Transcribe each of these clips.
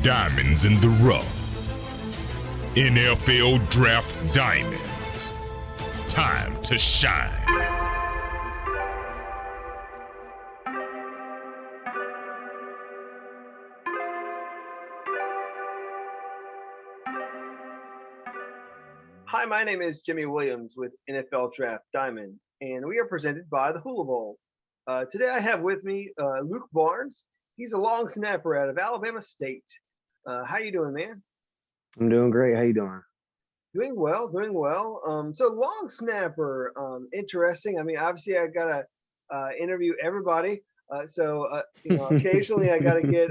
Diamonds in the rough. NFL Draft Diamonds. Time to shine. Hi, my name is Jimmy Williams with NFL Draft Diamond, and we are presented by the Hula Bowl. Today I have with me Luke Barnes. He's a long snapper out of Alabama State. How you doing, man? I'm doing great. How you doing? Doing well, doing well. So long snapper, interesting. I mean, obviously I gotta interview everybody. Occasionally I gotta get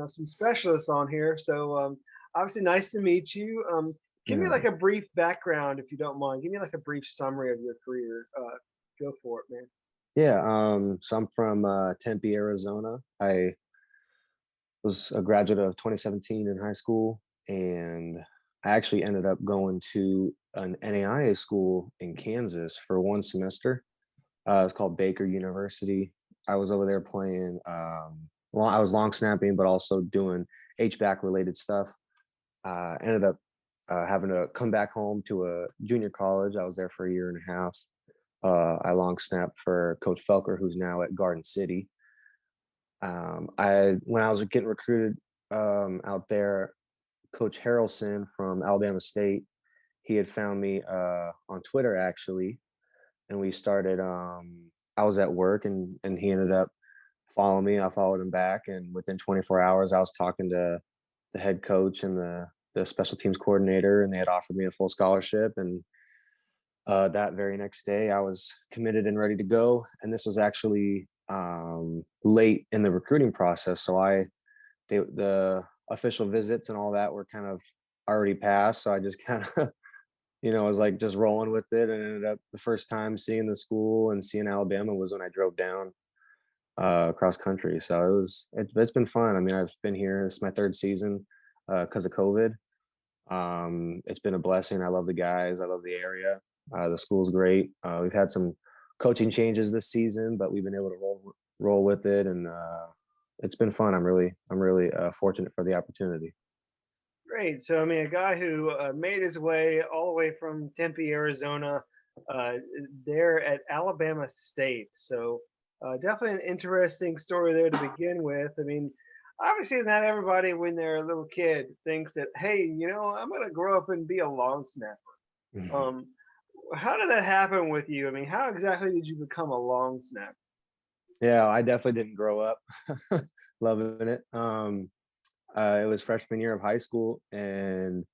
some specialists on here. So obviously nice to meet you. Give me like a brief background, if you don't mind. Give me like a brief summary of your career. Go for it, man. Yeah. So I'm from Tempe, Arizona. I was a graduate of 2017 in high school, and I actually ended up going to an NAIA school in Kansas for one semester. It's called Baker University. I was over there playing. I was long snapping, but also doing HBAC related stuff. Ended up having to come back home to a junior college. I was there for a year and a half. I long snapped for Coach Felker, who's now at Garden City. When I was getting recruited out there, Coach Harrelson from Alabama State, he had found me on Twitter actually, and we started. I was at work, and he ended up following me. I followed him back, and within 24 hours, I was talking to the head coach and the special teams coordinator, and they had offered me a full scholarship. And that very next day I was committed and ready to go. And this was actually late in the recruiting process. So the official visits and all that were kind of already passed. So I just kind of, was like just rolling with it, and ended up the first time seeing the school and seeing Alabama was when I drove down across country. So it's been fun. I mean, I've been here. This is my third season because of COVID. It's been a blessing. I love the guys. I love the area. The school's great. We've had some coaching changes this season, but we've been able to roll with it, and it's been fun. I'm really fortunate for the opportunity. Great. So I mean, a guy who made his way all the way from Tempe, Arizona, there at Alabama State. So definitely an interesting story there to begin with. I mean, obviously not everybody when they're a little kid thinks that, hey, I'm going to grow up and be a long snapper. How did that happen with you? I mean, how exactly did you become a long snapper? Yeah, I definitely didn't grow up loving it. It was freshman year of high school, and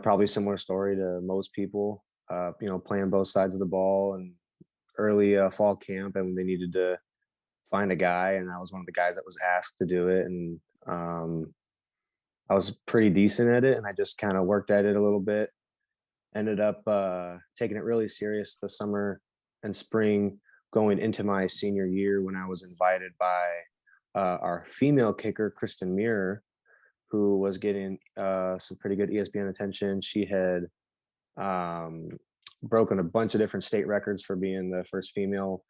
probably similar story to most people. Playing both sides of the ball, and early fall camp, and they needed to find a guy, and I was one of the guys that was asked to do it. And I was pretty decent at it, and I just kind of worked at it a little bit. Ended up taking it really serious the summer and spring going into my senior year, when I was invited by our female kicker, Kristen Muir, who was getting some pretty good ESPN attention. She had broken a bunch of different state records for being the first female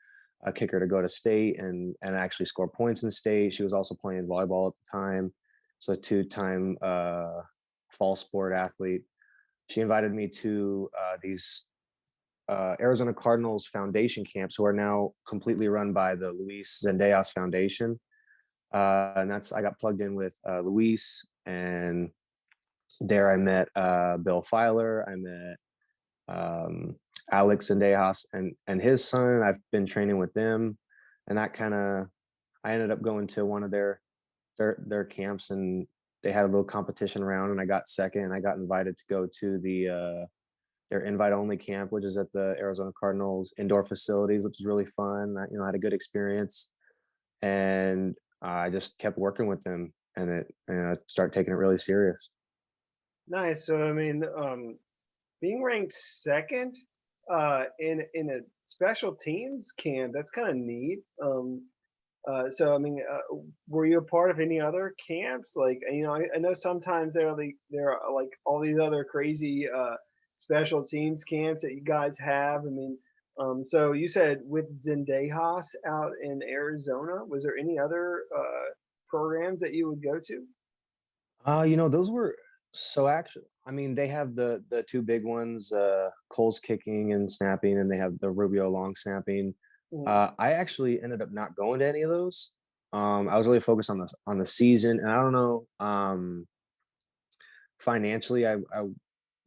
kicker to go to state and actually score points in state. She was also playing volleyball at the time, so a two-time fall sport athlete. She invited me to these Arizona Cardinals foundation camps, who are now completely run by the Luis Zendejas Foundation. And I got plugged in with Luis, and there I met Bill Filer. I met Alex Zendejas and his son. I've been training with them, and I ended up going to one of their camps, and they had a little competition round, and I got second, and I got invited to go to their invite only camp, which is at the Arizona Cardinals indoor facilities, which is really fun. I had a good experience, and I just kept working with them, and I started taking it really serious. Nice. So I mean, being ranked second in a special teams camp, that's kind of neat. So I mean, were you a part of any other camps? Like, I know sometimes there are like all these other crazy special teams camps that you guys have. I mean, so you said with Zendejas out in Arizona, was there any other programs that you would go to? Those were so actually. I mean, they have the two big ones, Cole's kicking and snapping, and they have the Rubio long snapping. Mm. I actually ended up not going to any of those. I was really focused on the season, and I don't know. Financially, I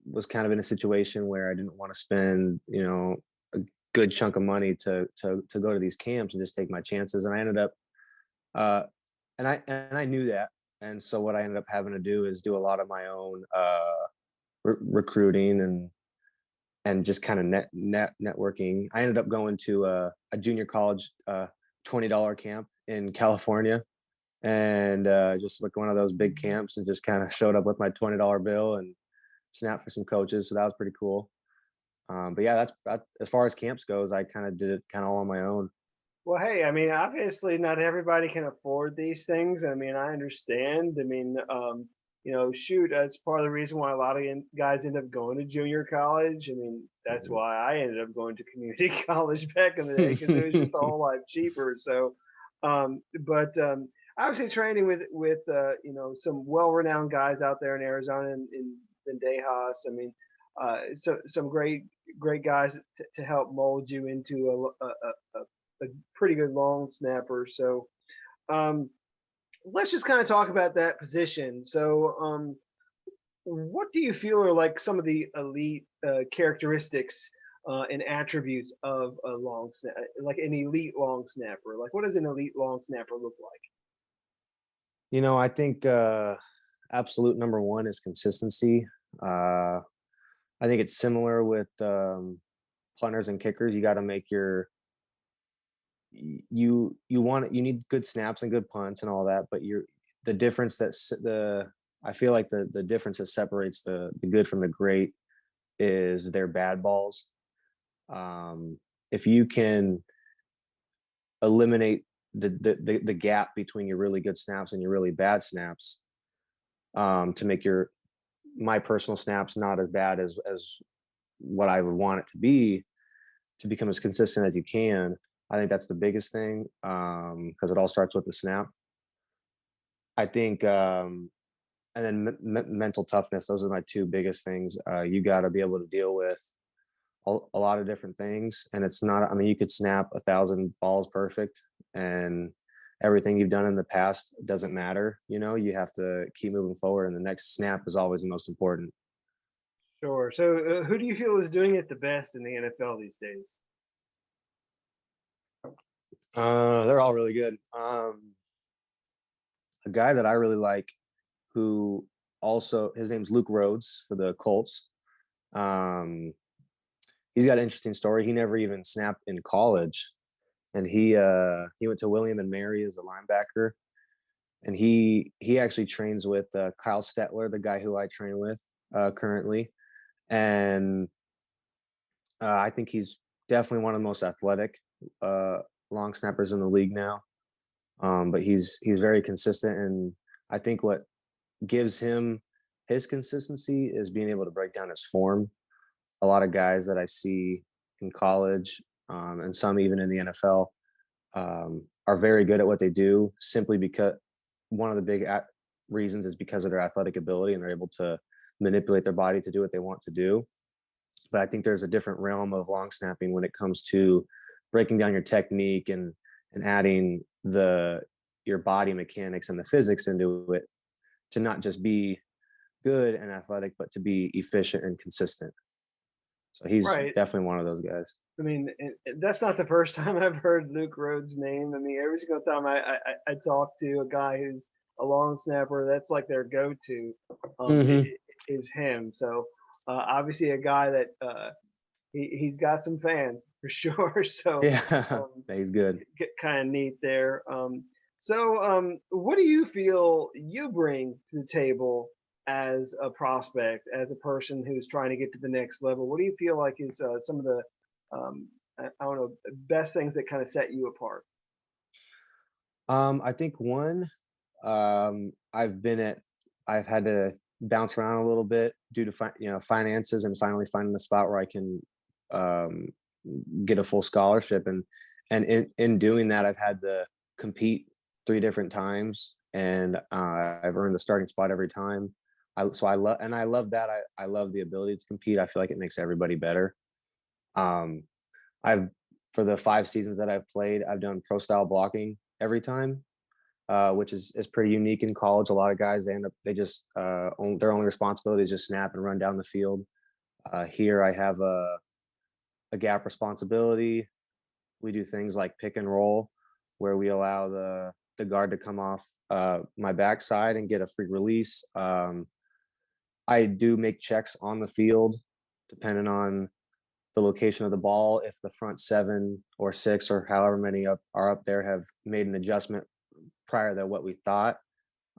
was kind of in a situation where I didn't want to spend, a good chunk of money to go to these camps and just take my chances. And I ended up, uh, and I knew that. And so what I ended up having to do is do a lot of my own recruiting and just kind of networking. I ended up going to a junior college $20 camp in California, and just like one of those big camps, and just kind of showed up with my $20 bill and snapped for some coaches. So that was pretty cool. But yeah, that as far as camps goes, I kind of did it kind of all on my own. Well, hey, I mean, obviously, not everybody can afford these things. I mean, I understand. I mean, shoot, that's part of the reason why a lot of guys end up going to junior college. I mean, that's why I ended up going to community college back in the day because it was just a whole lot cheaper. So, but obviously, training with some well-renowned guys out there in Arizona and in Dejas. I mean, so some great guys to help mold you into a pretty good long snapper. So um, let's just kind of talk about that position. So what do you feel are like some of the elite characteristics and attributes of a long snap, like an elite long snapper? Like, what does an elite long snapper look like? I think absolute number one is consistency. Uh, I think it's similar with punters and kickers. You got to make you need good snaps and good punts and all that, but the difference I feel like the difference that separates the good from the great is their bad balls. If you can eliminate the gap between your really good snaps and your really bad snaps, to make my personal snaps not as bad as what I would want it to be, to become as consistent as you can. I think that's the biggest thing, because it all starts with the snap. I think, and then mental toughness. Those are my two biggest things. You got to be able to deal with a lot of different things, and it's not. I mean, you could snap 1,000 balls perfect, and everything you've done in the past doesn't matter. You have to keep moving forward, and the next snap is always the most important. Sure. So who do you feel is doing it the best in the NFL these days? They're all really good. A guy that I really like, who also his name's Luke Rhodes for the Colts. Um, he's got an interesting story. He never even snapped in college, and he went to William and Mary as a linebacker, and he actually trains with Kyle Stetler, the guy who I train with currently, and I think he's definitely one of the most athletic long snappers in the league now. But he's very consistent, and I think what gives him his consistency is being able to break down his form. A lot of guys that I see in college, and some even in the NFL, are very good at what they do, simply because one of the big reasons is because of their athletic ability, and they're able to manipulate their body to do what they want to do. But I think there's a different realm of long snapping when it comes to breaking down your technique and adding your body mechanics and the physics into it, to not just be good and athletic, but to be efficient and consistent. So he's Right. definitely one of those guys. I mean, that's not the first time I've heard Luke Rhodes' name. I mean, every single time I talk to a guy who's a long snapper, that's like their go-to, Hmm. is him. So obviously a guy that he's got some fans for sure. So Yeah, um, he's good. get kind of neat there. What do you feel you bring to the table as a prospect, as a person who's trying to get to the next level? What do you feel like is some of the, I don't know, best things that kind of set you apart? I think one, um, I've been at, I've had to bounce around a little bit due to finances, and finally finding the spot where I can um, get a full scholarship, and in doing that, I've had to compete 3 different times and I've earned the starting spot every time. I love that. I love the ability to compete. I feel like it makes everybody better. Um, I've for the 5 seasons that I've played, I've done pro style blocking every time, which is pretty unique in college. A lot of guys they just their only responsibility is just snap and run down the field. Here I have a gap responsibility. We do things like pick and roll, where we allow the guard to come off my backside and get a free release. I do make checks on the field, depending on the location of the ball. If the front 7 or 6 or however many are up there have made an adjustment prior to what we thought,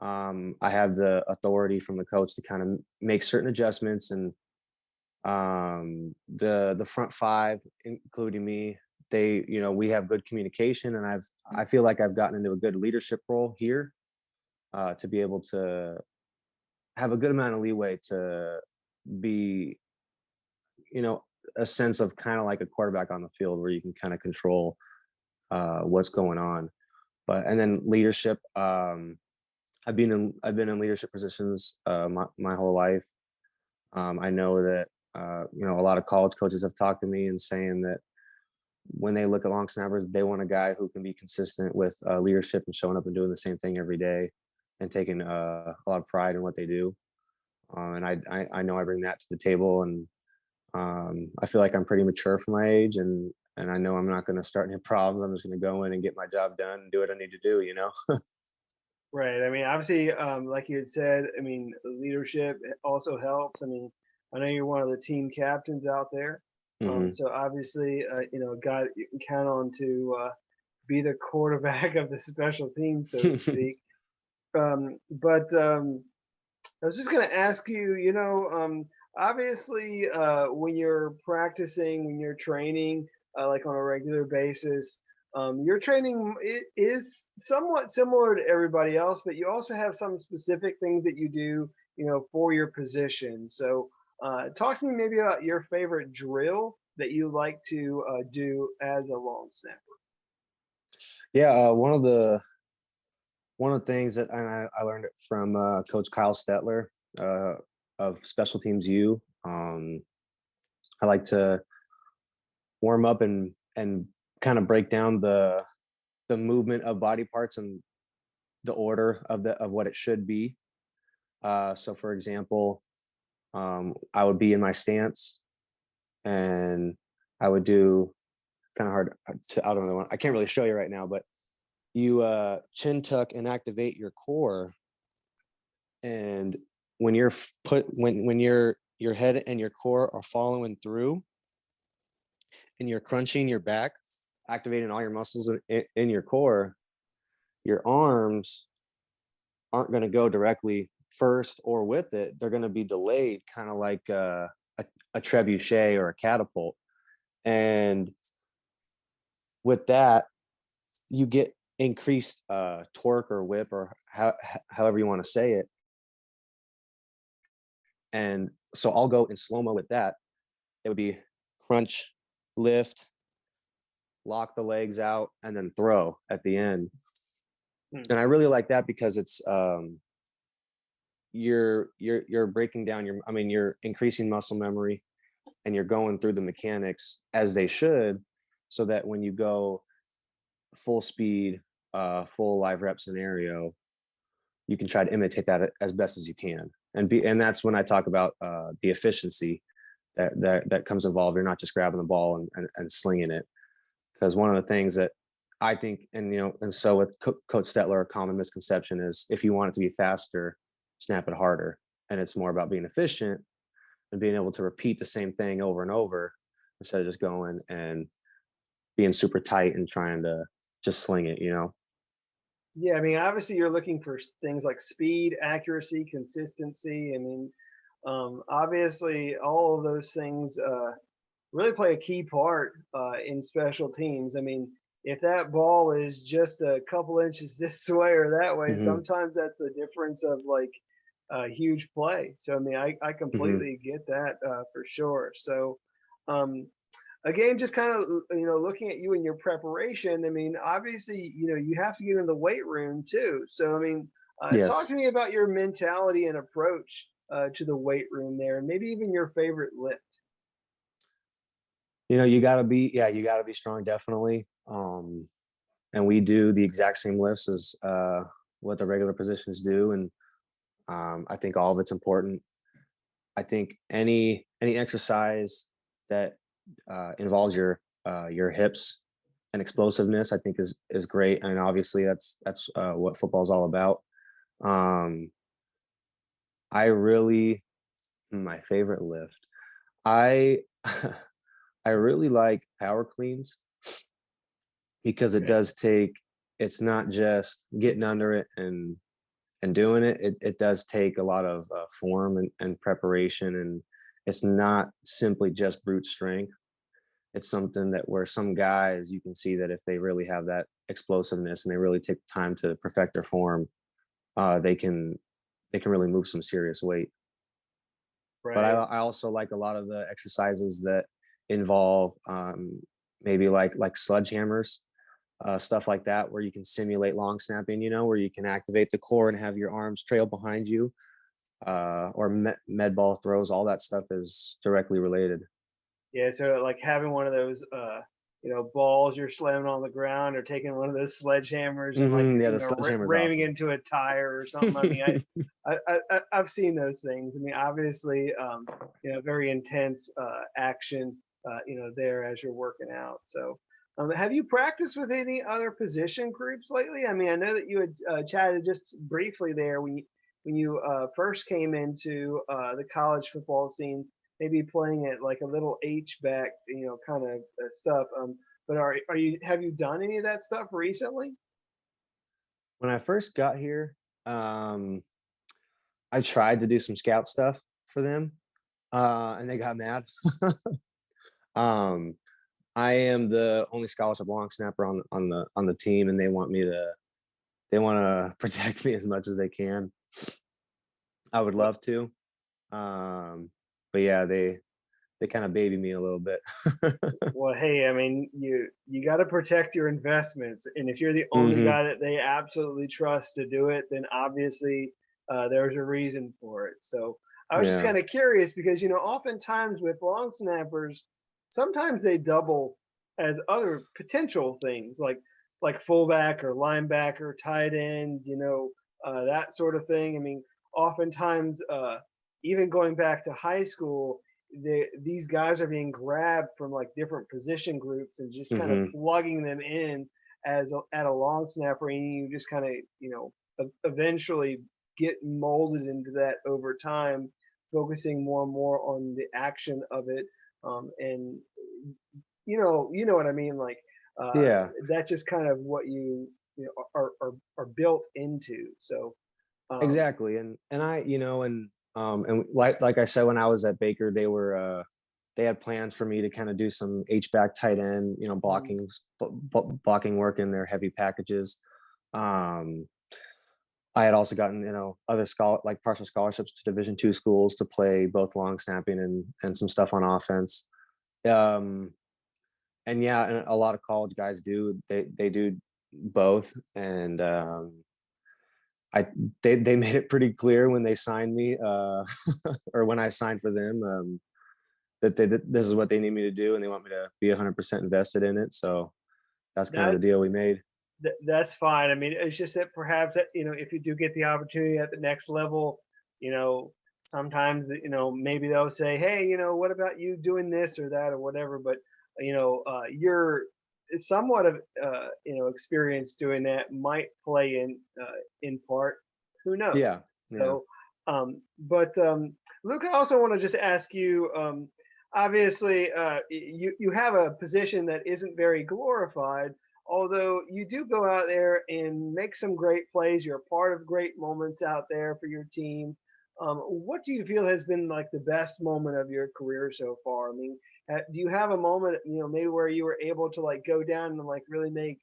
I have the authority from the coach to kind of make certain adjustments. And the front 5, including me, we have good communication, and I feel like I've gotten into a good leadership role here, to be able to have a good amount of leeway to be, a sense of kind of like a quarterback on the field, where you can kind of control what's going on. And then leadership, I've been in leadership positions my whole life. I know that a lot of college coaches have talked to me and saying that when they look at long snappers, they want a guy who can be consistent with leadership and showing up and doing the same thing every day and taking a lot of pride in what they do. And I know I bring that to the table, and I feel like I'm pretty mature for my age, and I know I'm not going to start any problems. I'm just going to go in and get my job done and do what I need to do. Right. I mean, obviously, like you had said, I mean, leadership also helps. I mean, I know you're one of the team captains out there. Hmm. So obviously, a guy that you can count on to be the quarterback of the special team, so to speak. But I was just going to ask you, obviously, when you're practicing, when you're training, like on a regular basis, your training is somewhat similar to everybody else, but you also have some specific things that you do, for your position. So, talk to me maybe about your favorite drill that you like to do as a long snapper. Yeah, one of the things that I learned it from Coach Kyle Stetler, uh, of Special Teams U. I like to warm up and kind of break down the movement of body parts and the order of what it should be. So, for example, I would be in my stance, and I would do kind of hard to, I don't know, I can't really show you right now, but you chin tuck and activate your core. And when you're when your head and your core are following through, and you're crunching your back, activating all your muscles in your core, your arms aren't going to go directly first or with it. They're going to be delayed, kind of like a trebuchet or a catapult. And with that, you get increased torque or whip, or however you want to say it. And so I'll go in slow mo with that. It would be crunch, lift, lock the legs out, and then throw at the end. And I really like that because it's you're breaking down you're increasing muscle memory, and you're going through the mechanics as they should, so that when you go full speed, full live rep scenario, you can try to imitate that as best as you can. And that's when I talk about the efficiency that comes involved. You're not just grabbing the ball and slinging it. Because one of the things that I think, and so with Coach Stetler, a common misconception is, if you want it to be faster, snap it harder. And it's more about being efficient and being able to repeat the same thing over and over, instead of just going and being super tight and trying to just sling it. Yeah, I mean, obviously, you're looking for things like speed, accuracy, consistency. I mean, obviously, all of those things really play a key part in special teams. I mean, if that ball is just a couple inches this way or that way, Hmm. sometimes that's a difference of like a huge play. So, I mean, I Hmm. completely get that for sure. So, um, again, just kind of looking at you and your preparation. I mean, obviously, you have to get in the weight room too. So, I mean, Talk Yes. to me about your mentality and approach to the weight room there, and maybe even your favorite lift. You gotta be strong, definitely. And we do the exact same lifts as what the regular positions do, and I think all of it's important. I think any exercise that involves your hips and explosiveness, I think is great, and obviously that's what football is all about. Um, I really my favorite lift. I I really like power cleans because it Okay. does take. It's not just getting under it and doing it. It does take a lot of form and preparation, and it's not simply just brute strength. It's something that where some guys you can see that if they really have that explosiveness and they really take time to perfect their form, they can really move some serious weight. But Right. I also like a lot of the exercises that involve maybe like sledgehammers, stuff like that, where you can simulate long snapping. Where you can activate the core and have your arms trail behind you, or med ball throws. All that stuff is directly related. Yeah, so like having one of those, balls you're slamming on the ground, or taking one of those sledgehammers and like Yeah, the sledgehammer is ramming awesome. into a tire or something. I mean, I've seen those things. I mean, obviously, very intense action, there as you're working out. So, have you practiced with any other position groups lately? I mean, I know that you had chatted just briefly there when you first came into the college football scene, maybe playing at like a little H back, kind of stuff. But are you have you done any of that stuff recently? When I first got here, I tried to do some scout stuff for them, and they got mad. um, I am the only scholarship long snapper on the team, and they want to protect me as much as they can. I would Well, love to, but yeah, they kind of baby me a little bit. well, hey, I mean, you got to protect your investments, and if you're the only Hmm. guy that they absolutely trust to do it, then obviously there's a reason for it. So I was just Yeah. kind of curious because oftentimes with long snappers, sometimes they double as other potential things like fullback or linebacker, tight end, that sort of thing. I mean, oftentimes, even going back to high school, these guys are being grabbed from like different position groups and just kind of Hmm. plugging them in at a long snapper, and you just kind of eventually get molded into that over time, focusing more and more on the action of it, and you know what I mean, like uh, Yeah. that's just kind of what are built into. So um, Exactly. And and like I said, when I was at Baker, they had plans for me to kind of do some H back tight end, blocking work in their heavy packages. Um, I had also gotten, other like partial scholarships to Division II schools to play both long snapping and some stuff on offense. Um, and yeah, and a lot of college guys do. They do both, and I they made it pretty clear when they signed me, or when I signed for them, that this is what they need me to do, and they want me to be 100% invested in it. So that's kind of that the deal we made. that's fine. I mean, it's just that perhaps that, if you do get the opportunity at the next level, you know, sometimes maybe they'll say, hey, what about you doing this or that or whatever. But you're somewhat of experience doing that might play in part. Who knows? Yeah, yeah. So, but Luke, I also want to just ask you. Obviously, you have a position that isn't very glorified, although you do go out there and make some great plays. You're a part of great moments out there for your team. What do you feel has been like the best moment of your career so far? I mean, do you have a moment, maybe where you were able to like go down and like really make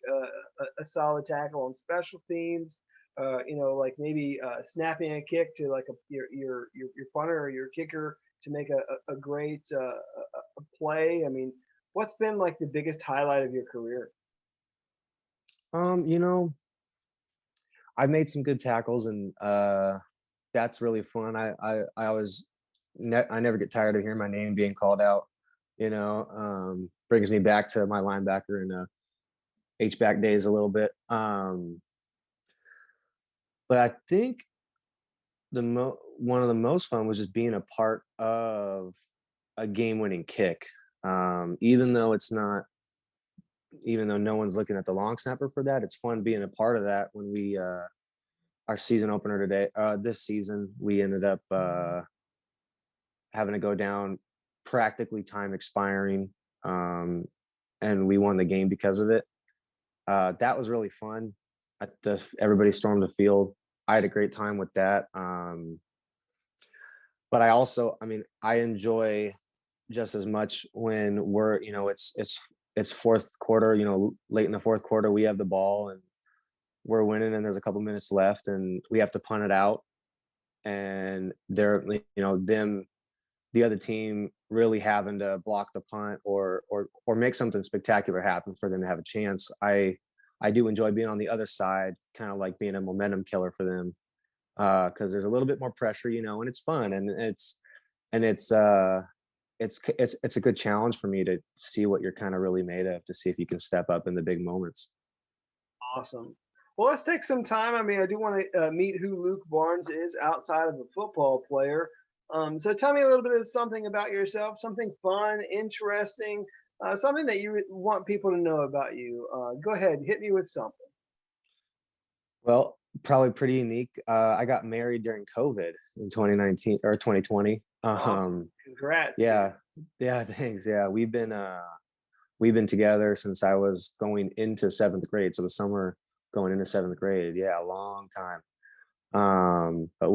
a solid tackle on special teams? Like maybe snapping a kick to like your punter or your kicker to make a great a play. I mean, what's been like the biggest highlight of your career? Um, you know, I made some good tackles, and that's really fun. I always I never get tired of hearing my name being called out. Brings me back to my linebacker and H-back days a little bit. But I think one of the most fun was just being a part of a game-winning kick. Even though no one's looking at the long snapper for that, it's fun being a part of that. When we our season opener this season, we ended up having to go down practically time expiring, and we won the game because of it. That was really fun. Everybody stormed the field. I had a great time with that. But I enjoy just as much when it's fourth quarter, late in the fourth quarter, we have the ball and we're winning and there's a couple minutes left and we have to punt it out. And the other team really having to block the punt or make something spectacular happen for them to have a chance. I do enjoy being on the other side, kind of like being a momentum killer for them, because there's a little bit more pressure, and it's fun, and it's a good challenge for me to see what you're kind of really made of, to see if you can step up in the big moments. Awesome. Well, let's take some time. I mean, I do want to meet who Luke Barnes is outside of a football player. So tell me a little bit of something about yourself, something fun, interesting, something that you want people to know about you. Go ahead, hit me with something. Well, probably pretty unique. I got married during COVID in 2019 or 2020. Awesome. Congrats. Yeah, thanks. Yeah, we've been together since I was going into seventh grade, so the summer going into seventh grade. Yeah, a long time. But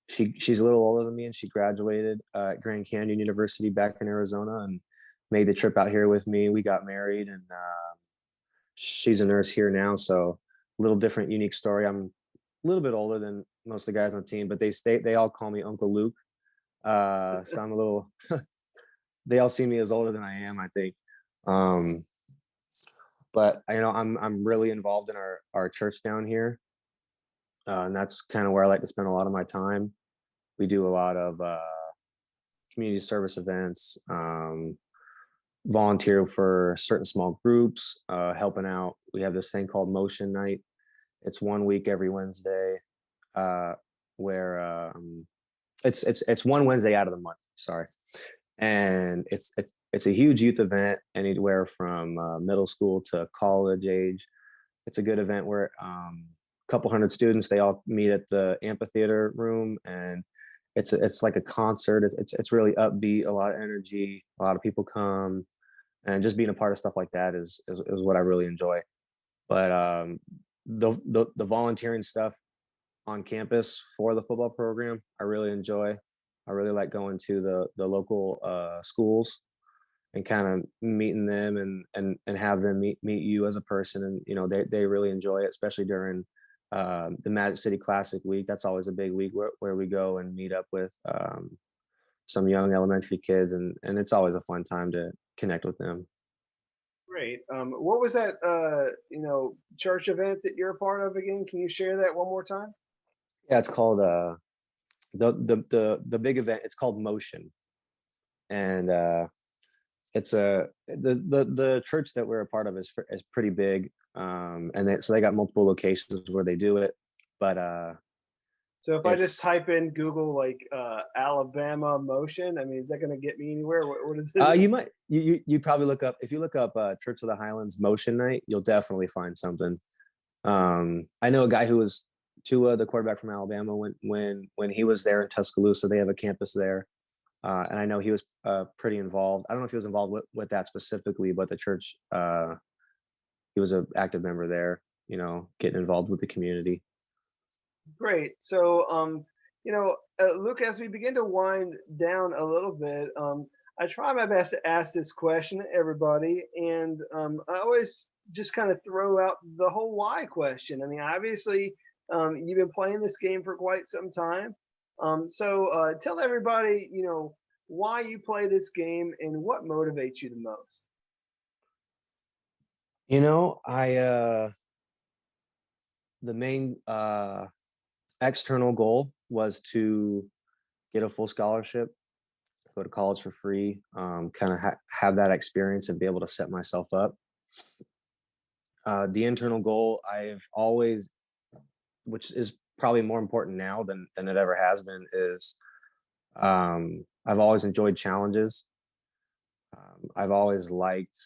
she's a little older than me, and she graduated at Grand Canyon University back in Arizona, and made the trip out here with me. We got married, and she's a nurse here now, so a little different, unique story. I'm a little bit older than most of the guys on the team, but they all call me Uncle Luke. So I'm a little. They all see me as older than I am, I think. But I'm really involved in our church down here, and that's kind of where I like to spend a lot of my time. We do a lot of community service events, volunteer for certain small groups, helping out. We have this thing called Motion Night. It's 1 week every Wednesday, where it's one Wednesday out of the month. Sorry. And it's a huge youth event, anywhere from middle school to college age. It's a good event where a couple hundred students, they all meet at the amphitheater room, and it's like a concert. It's really upbeat, a lot of energy, a lot of people come, and just being a part of stuff like that is what I really enjoy. But the volunteering stuff on campus for the football program, I really enjoy. I really like going to the local schools and kind of meeting them, and have them meet you as a person. And they really enjoy it, especially during the Magic City Classic week. That's always a big week where we go and meet up with some young elementary kids, and it's always a fun time to connect with them. Great. What was that church event that you're a part of again? Can you share that one more time? Yeah, it's called the big event. It's called Motion, and it's the church that we're a part of is pretty big, and so they got multiple locations where they do it. But so if I just type in Google like Alabama Motion, I mean, is that going to get me anywhere? What is it? You probably look up, if you look up Church of the Highlands Motion Night, you'll definitely find something. I know a guy who was Tua, the quarterback from Alabama, when he was there in Tuscaloosa. They have a campus there, and I know he was pretty involved. I don't know if he was involved with that specifically, but the church, he was an active member there, getting involved with the community. Great. So, Luke, as we begin to wind down a little bit, I try my best to ask this question to everybody, and I always just kind of throw out the whole why question. I mean, obviously, you've been playing this game for quite some time. So tell everybody, why you play this game and what motivates you the most. the main external goal was to get a full scholarship, go to college for free, kind of have that experience and be able to set myself up. The internal goal I've always, which is probably more important now than it ever has been, is I've always enjoyed challenges. I've always liked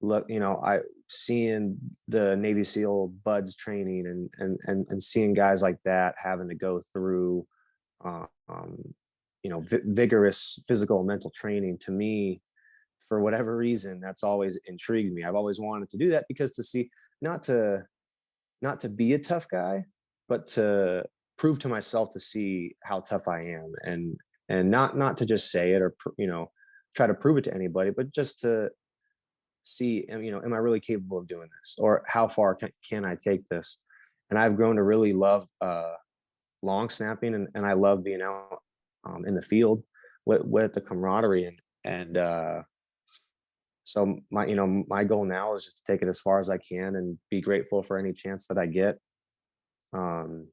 I seeing the Navy SEAL buds training and seeing guys like that having to go through vigorous physical and mental training. To me, for whatever reason, that's always intrigued me. I've always wanted to do that, because to see, not to be a tough guy, but to prove to myself, to see how tough I am, and not to just say it, or try to prove it to anybody, but just to see, am I really capable of doing this, or how far can I take this? And I've grown to really love long snapping, and I love being out in the field with the camaraderie, and so my goal now is just to take it as far as I can and be grateful for any chance that I get. Um,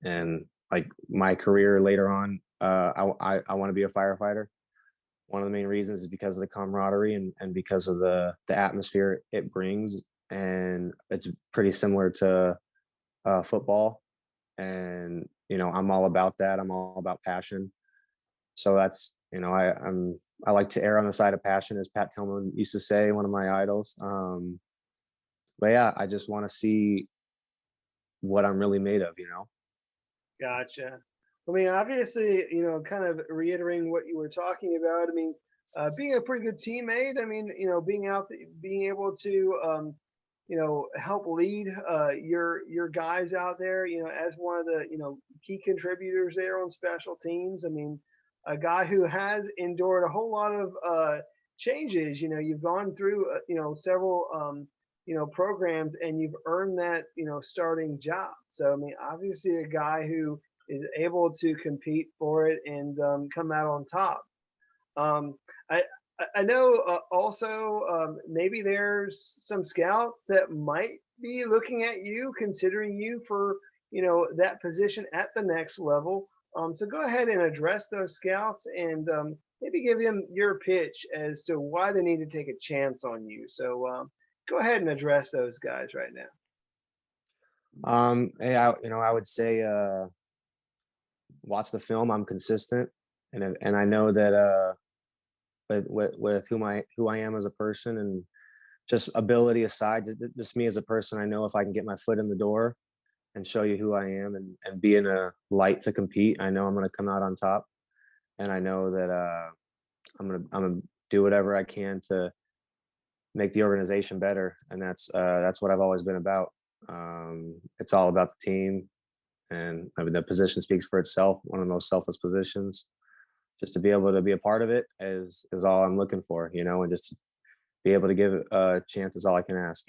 and like my career later on, I want to be a firefighter. One of the main reasons is because of the camaraderie, and because of the atmosphere it brings, and it's pretty similar to football. And I'm all about that. I'm all about passion. So that's I like to err on the side of passion, as Pat Tillman used to say, one of my idols. But yeah, I just want to see what I'm really made of. Gotcha. I mean, obviously, kind of reiterating what you were talking about. I mean, being a pretty good teammate. I mean, being able to, help lead your guys out there. As one of the key contributors there on special teams. I mean, a guy who has endured a whole lot of changes. You've gone through several programs, and you've earned that starting job. So I mean, obviously, a guy who is able to compete for it and come out on top. Um, I I know also maybe there's some scouts that might be looking at you, considering you for that position at the next level. So go ahead and address those scouts, and maybe give them your pitch as to why they need to take a chance on you. So go ahead and address those guys right now. Hey, I would say watch the film. I'm consistent, and I know that with who I am as a person, and just ability aside, just me as a person, I know if I can get my foot in the door and show you who I am, and be in a light to compete, I know I'm going to come out on top. And I know that I'm gonna do whatever I can to make the organization better, and that's what I've always been about. It's all about the team, and I mean the position speaks for itself. One of the most selfless positions. Just to be able to be a part of it is all I'm looking for, and just to be able to give a chance is all I can ask.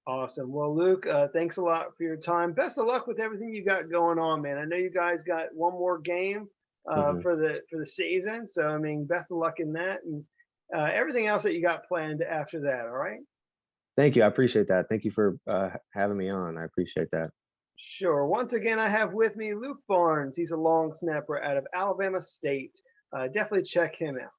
Awesome. Well, Luke, thanks a lot for your time. Best of luck with everything you got going on, man. I know you guys got one more game Hmm. for the season, so I mean, best of luck in that, and everything else that you got planned after that. All right. Thank you. I appreciate that. Thank you for having me on. I appreciate that. Sure. Once again, I have with me Luke Barnes. He's a long snapper out of Alabama State. Definitely check him out.